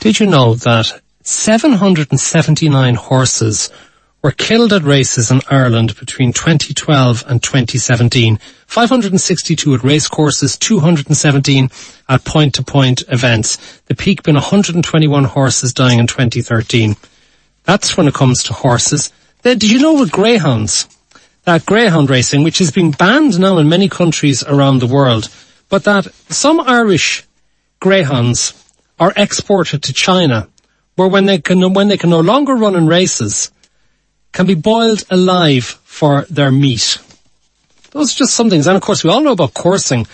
Did you know that 779 horses were killed at races in Ireland between 2012 and 2017? 562 at racecourses, 217 at point-to-point events. The peak being 121 horses dying in 2013. That's when it comes to horses. Did you know with greyhounds, that greyhound racing, which is being banned now in many countries around the world, but that some Irish greyhounds are exported to China, where when they can no longer run in races, can be boiled alive for their meat. Those are just some things. And of course, we all know about coursing.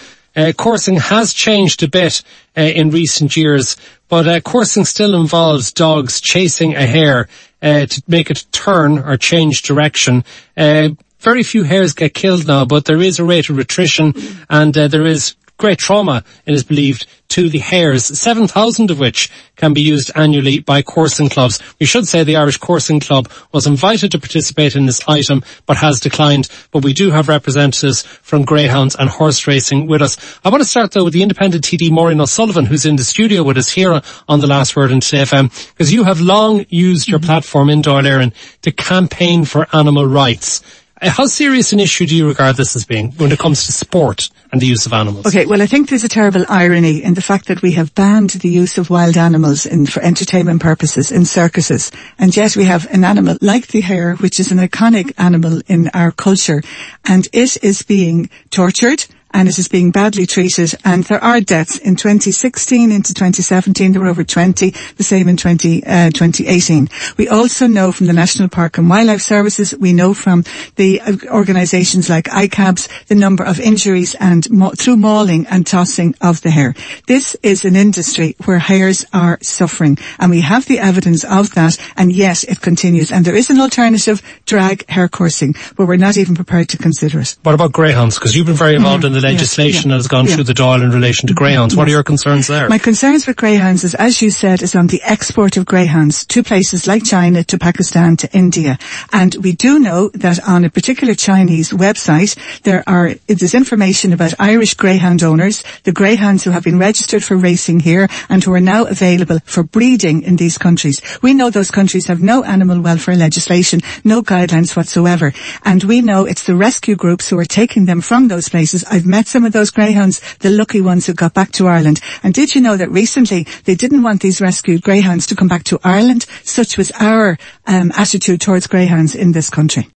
Coursing has changed a bit in recent years, but coursing still involves dogs chasing a hare to make it turn or change direction. Very few hares get killed now, but there is a rate of attrition, and there is great trauma, it is believed, to the hares, 7,000 of which can be used annually by coursing clubs. We should say the Irish Coursing Club was invited to participate in this item, but has declined. But we do have representatives from greyhounds and horse racing with us. I want to start, though, with the independent TD Maureen O'Sullivan, who's in the studio with us here on The Last Word in Today FM, because you have long used your platform in Dáil Éireann to campaign for animal rights. How serious an issue do you regard this as being when it comes to sport and the use of animals? Okay, well, I think there's a terrible irony in the fact that we have banned the use of wild animals for entertainment purposes in circuses, and yet we have an animal like the hare, which is an iconic animal in our culture, and it is being tortured, and it is being badly treated, and there are deaths. In 2016 into 2017, there were over 20, the same in 2018. We also know from the National Park and Wildlife Services, we know from the organisations like ICABS, the number of injuries and through mauling and tossing of the hare. This is an industry where hares are suffering, and we have the evidence of that, and yet it continues. And there is an alternative, drag hare coursing, but we're not even prepared to consider it. What about greyhounds? Because you've been very involved in the legislation that has gone through the Dáil in relation to greyhounds. What are your concerns there? My concerns with greyhounds is, as you said, is on the export of greyhounds to places like China, to Pakistan, to India. And we do know that on a particular Chinese website, there's information about Irish greyhound owners, the greyhounds who have been registered for racing here and who are now available for breeding in these countries. We know those countries have no animal welfare legislation, no guidelines whatsoever. And we know it's the rescue groups who are taking them from those places. I've met some of those greyhounds, the lucky ones who got back to Ireland. And did you know that recently they didn't want these rescued greyhounds to come back to Ireland? Such was our attitude towards greyhounds in this country.